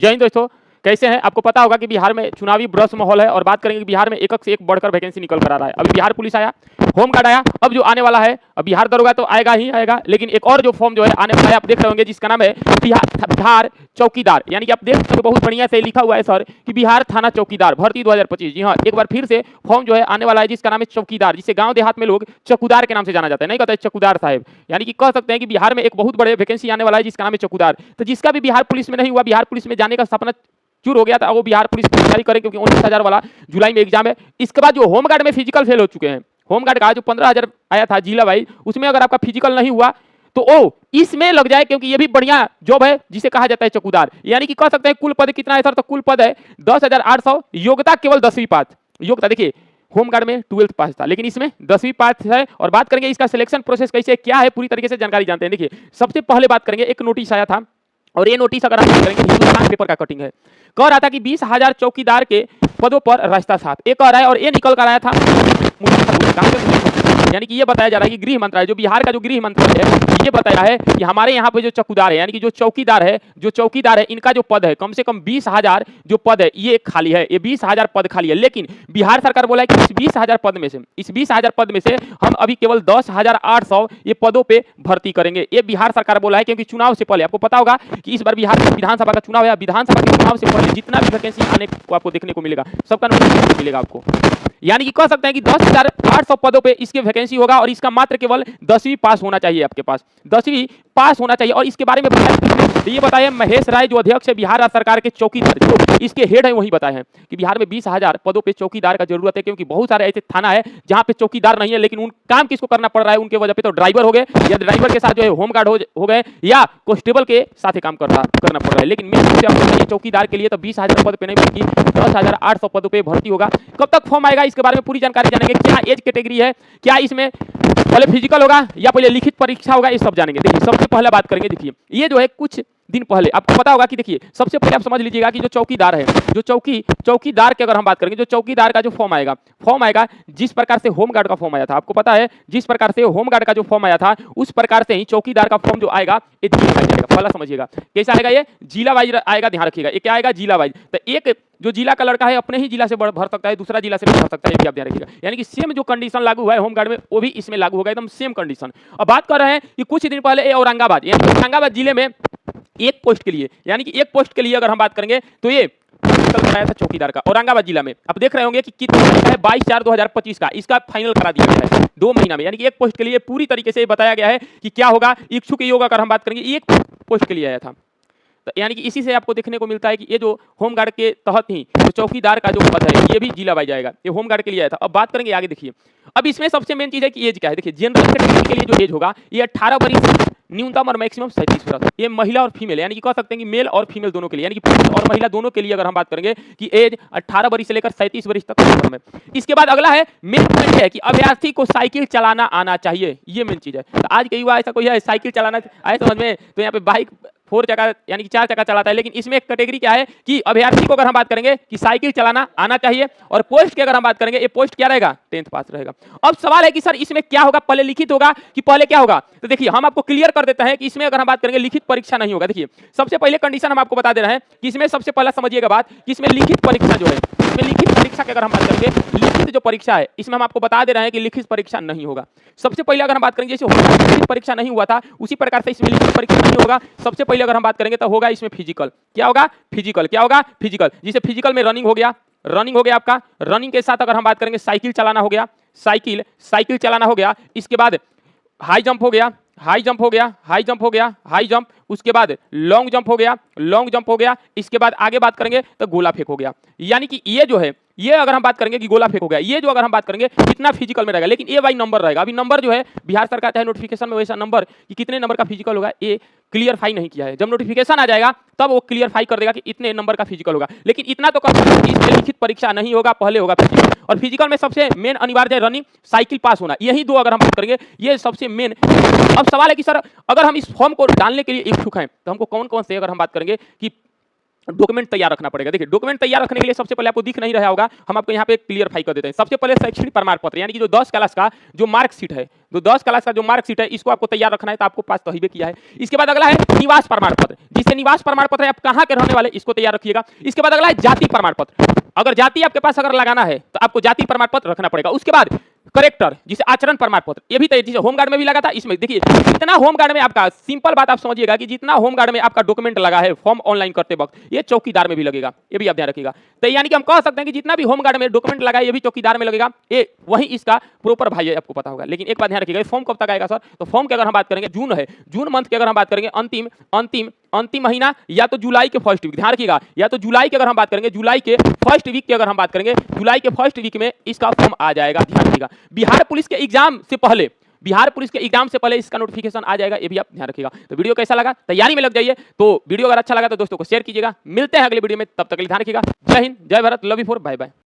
जय हिंद दोस्तों, कैसे हैं? आपको पता होगा कि बिहार में चुनावी ब्रस माहौल है और बात करेंगे कि बिहार में एक से एक बढ़कर वैकेंसी निकल कर आ रहा है। अभी बिहार पुलिस आया, होम गार्ड आया, अब जो आने वाला है अब बिहार दरोगा तो आएगा ही आएगा, लेकिन एक और जो फॉर्म जो है आने वाला है, आप देख रहे होंगे जिसका नाम है बिहार चौकीदार। यानी कि आप देख सकते हो बहुत बढ़िया से लिखा हुआ है सर कि बिहार थाना चौकीदार भर्ती 2025। जी हाँ, एक बार फिर से फॉर्म जो है आने वाला है जिसका नाम है चौकीदार, जिसे गाँव देहात में लोग चौकीदार के नाम से जाना जाता है, नहीं कहते चौकीदार साहब। यानी कि कह सकते हैं कि बिहार में एक बहुत बड़े वैकेंसी आने वाला है जिसका नाम है चौकीदार। तो जिसका भी बिहार पुलिस में नहीं हुआ, बिहार पुलिस में जाने का सपना चूर हो गया था, वो बिहार पुलिस की तैयारी करें क्योंकि 19,000 वाला जुलाई में एग्जाम है। इसके बाद जो होमगार्ड में फिजिकल फेल हो चुके हैं, होमगार्ड का जो 15,000 आया था जिला वाइज, उसमें अगर आपका फिजिकल नहीं हुआ तो ओ इसमें लग जाए, क्योंकि ये भी बढ़िया जॉब है जिसे कहा जाता है चौकीदार। यानी कि कह सकते हैं कुल पद कितना है सर, तो कुल पद है 10,800, योग्यता केवल 10वीं पास। योग्यता देखिए होमगार्ड में 12th पास था, लेकिन इसमें 10वीं पास है। और बात करेंगे इसका सिलेक्शन प्रोसेस कैसे क्या है, पूरी तरीके से जानकारी जानते हैं। देखिए सबसे पहले बात करेंगे, एक नोटिस आया था और ये नोटिस अगर हम करेंगे हिंदुस्तान पेपर का कटिंग है, कह रहा था कि 20,000 चौकीदार के पदों पर रास्ता साफ, एक कह रहा है। और ये निकल कर आया था यानी कि ये बताया जा रहा है कि गृह मंत्रालय, जो बिहार का जो गृह मंत्रालय है, ये बताया है कि हमारे यहाँ पे जो चौकीदार है, यानी कि जो चौकीदार है इनका जो पद है कम से कम 20,000 जो पद है ये खाली है, ये 20,000 पद खाली है। लेकिन बिहार सरकार बोला है कि इस 20,000 पद में से हम अभी केवल 10,800 ये पदों पे भर्ती करेंगे। ये बिहार सरकार बोला है, क्योंकि चुनाव से पहले आपको पता होगा कि इस बार बिहार में विधानसभा का चुनाव है। विधानसभा के चुनाव से पहले जितना भी वैकेंसी आने को आपको देखने को मिलेगा, सबका नोटिफिकेशन मिलेगा आपको। यानी कि कह सकते हैं कि 10,800 पदों पे इसके वैकेंसी होगा और इसका मात्र केवल 10वीं पास होना चाहिए, आपके पास 10वीं पास होना चाहिए। और इसके बारे में ये बताया महेश राय, जो अध्यक्ष है बिहार राज्य सरकार के चौकीदार, जो इसके हेड है, वही बताए हैं कि बिहार में 20,000 पदों पे चौकीदार का जरूरत है, क्योंकि बहुत सारे ऐसे थाना है जहां पे चौकीदार नहीं है, लेकिन उन काम किसको करना पड़ रहा है, उनके वजह पे तो ड्राइवर हो गए, या ड्राइवर के साथ जो है होमगार्ड हो गए, या कांस्टेबल के साथ काम करना पड़ रहा है। लेकिन मेन रूप से आपको चाहिए चौकीदार के लिए तो 20,000 पद पे नहीं बल्कि 10,800 पदों पे भर्ती होगा। कब तक फॉर्म आएगा इसके बारे में पूरी जानकारी जानेंगे। क्या एज कैटेगरी है, क्या इसमें पहले फिजिकल होगा या पहले लिखित परीक्षा होगा, ये सब जानेंगे। देखिए सबसे पहले बात करेंगे, देखिए ये जो है कुछ दिन पहले आपको पता होगा कि देखिए सबसे पहले आप समझ लीजिएगा कि जो चौकीदार है, जो चौकीदार की अगर हम बात करेंगे, जो चौकीदार का जो फॉर्म आएगा जिस प्रकार से होमगार्ड का फॉर्म आया था, आपको पता है जिस प्रकार से होमगार्ड का जो फॉर्म आया था उस प्रकार से ही चौकीदार का फॉर्म जो आएगा ये जिला वाइज आएगा। पहला समझिएगा कैसा आएगा, ये जिला वाइज आएगा, ध्यान रखिएगा। ये क्या आएगा, जिला वाइज। तो एक जो जिला का लड़का है अपने ही जिला से भर सकता है, दूसरा जिला से भर सकता है, ये भी आप ध्यान रखिएगा। यानी कि सेम जो कंडीशन लागू हुआ है होमगार्ड में वो भी इसमें लागू होगा, एकदम सेम कंडीशन। अब बात कर रहे हैं कि कुछ दिन पहले औरंगाबाद जिले में एक पोस्ट के लिए, यानी कि एक पोस्ट के लिए अगर हम बात करेंगे तो ये कराया था चौकीदार का औरंगाबाद जिला में। आप देख रहे होंगे कि कितना है 22/4/2025 का, इसका फाइनल करा दिया गया है 2 महीना में। यानी कि एक पोस्ट के लिए पूरी तरीके से बताया गया है कि क्या होगा, इच्छुक योग अगर हम बात करेंगे एक पोस्ट के लिए आया था। तो यानी कि इसी से आपको देखने को मिलता है कि ये जो होमगार्ड के तहत ही जो चौकीदार का जो पद है ये भी जिला वाइज जाएगा, ये होमगार्ड के लिए आया था। अब बात करेंगे आगे, देखिए अब इसमें सबसे मेन चीज है कि एज क्या है। देखिए जनरल कैटेगरी के लिए जो एज होगा ये 18 वर्ष न्यूनतम और मैक्सिमम 37 वर्ष, ये महिला और फीमेल, यानी कि कह सकते हैं कि मेल और फीमेल दोनों के लिए, यानी कि पुरुष और महिला दोनों के लिए अगर हम बात करेंगे कि एज 18 वर्ष से लेकर 37 वर्ष तक में। इसके बाद अगला है मेन पॉइंट है कि अभ्यर्थी को साइकिल चलाना आना चाहिए, ये मेन चीज है। तो आज के युवा ऐसा कोई है साइकिल चलाना आए समझ में, तो यहाँ पे बाइक 4 चक्का यानी कि 4 चक्का चलाता है, लेकिन इसमें एक कैटेगरी क्या है कि अभ्यर्थी को अगर हम बात करेंगे कि साइकिल चलाना आना चाहिए। और पोस्ट की अगर हम बात करेंगे, ये पोस्ट क्या रहेगा, 10th पास रहेगा। अब सवाल है कि सर इसमें क्या होगा, पहले लिखित होगा कि पहले क्या होगा। तो देखिए हम आपको क्लियर कर देते हैं कि इसमें अगर हम बात करेंगे लिखित परीक्षा नहीं होगा। देखिए सबसे पहले कंडीशन हम आपको बता दे रहे हैं कि इसमें सबसे पहला समझिएगा बात कि इसमें लिखित परीक्षा जो है, इसमें लिखित परीक्षा की अगर हम बात करेंगे, लिखित जो परीक्षा है इसमें हम आपको बता दे रहे हैं कि लिखित परीक्षा नहीं होगा। सबसे पहले अगर हम बात करेंगे जैसे लिखित परीक्षा नहीं हुआ था उसी प्रकार से इसमें लिखित परीक्षा नहीं होगा। सबसे पहले अगर हम बात करेंगे तो होगा इसमें फिजिकल। क्या होगा, फिजिकल। क्या होगा, फिजिकल। जिसे फिजिकल में रनिंग हो गया आपका, रनिंग के साथ अगर हम बात करेंगे साइकिल चलाना हो गया, साइकिल चलाना हो गया। इसके बाद हाई जंप हो गया, हाई जंप। उसके बाद लॉन्ग जंप हो गया। इसके बाद आगे बात करेंगे तो गोला फेंक हो गया। यानी कि ये जो है, ये अगर हम बात करेंगे कि गोला फेंक हो गया, ये जो अगर हम बात करेंगे कितना फिजिकल में रहेगा, लेकिन ये वाई नंबर रहेगा। अभी नंबर जो है बिहार सरकार चाहे नोटिफिकेशन में वैसा नंबर कि कितने नंबर का फिजिकल होगा ये क्लियरफाई नहीं किया है। जब नोटिफिकेशन आ जाएगा तब वो क्लियरफाई कर देगा कि इतने नंबर का फिजिकल होगा, लेकिन इतना तो कर सकते हैं कि इसमें लिखित परीक्षा नहीं होगा, पहले होगा फिजिकल। और फिजिकल में सबसे मेन अनिवार्य है रनिंग, साइकिल पास होना, यही 2 अगर हम बात करेंगे ये सबसे मेन। अब सवाल है कि सर अगर हम इस फॉर्म को डालने के लिए इच्छुक हैं तो हमको कौन कौन से अगर हम बात करेंगे कि डॉक्यूमेंट तैयार रखना पड़ेगा। देखिए डॉक्यूमेंट तैयार रखने के लिए सबसे पहले आपको दिख नहीं रहा होगा, हम आपको यहाँ पे क्लियरफाई कर देते हैं। सबसे पहले शैक्षणिक प्रमाण पत्र, यानी कि जो 10 क्लास का जो मार्कशीट है, जो 10 क्लास का जो मार्कशीट है इसको आपको तैयार रखना है, तो आपको पास तो ही किया है। इसके बाद अगला है निवास प्रमाण पत्र, जिसे ये निवास प्रमाण पत्र है, आप कहाँ के रहने वाले इसको तैयार रखिएगा। इसके बाद अगला है जाति प्रमाण पत्र। अगर जाति आपके पास अगर लगाना है तो आपको जाति प्रमाण पत्र रखना पड़ेगा। उसके बाद करेक्टर जिसे आचरण प्रमाण पत्र, ये भी जैसे होमगार्ड में भी लगा था, इसमें देखिए जितना होमगार्ड में आपका, सिंपल बात आप समझिएगा कि जितना होमगार्ड में आपका डॉक्यूमेंट लगा है फॉर्म ऑनलाइन करते वक्त, ये चौकीदार में भी लगेगा, ये भी आप ध्यान रखिएगा। तो यानी कि हम कह सकते हैं कि जितना भी होमगार्ड में डॉक्यूमेंट लगा है ये भी चौकीदार में लगेगा, ये वही इसका प्रॉपर भाई है, आपको पता होगा। लेकिन एक बात ध्यान रखिएगा, फॉर्म कब तक आएगा सर? तो फॉर्म की अगर हम बात करेंगे जून है, जून मंथ की अगर हम बात करेंगे अंतिम महीना या तो जुलाई के फर्स्ट वीक, ध्यान रखिएगा, या तो जुलाई की अगर हम बात करेंगे, जुलाई के फर्स्ट वीक की अगर हम बात करेंगे, जुलाई के फर्स्ट वीक में इसका फॉर्म आ जाएगा, ध्यान रखिएगा। बिहार पुलिस के एग्जाम से पहले, बिहार पुलिस के एग्जाम से पहले इसका नोटिफिकेशन आ जाएगा, ये भी आप ध्यान रखिएगा। तो वीडियो कैसा लगा, तैयारी में लग जाइए। तो वीडियो अगर अच्छा लगा तो दोस्तों को शेयर कीजिएगा। मिलते हैं अगले वीडियो में, तब तक के लिए ध्यान रखिएगा। जय हिंद, जय Bharat, love you for, bye bye.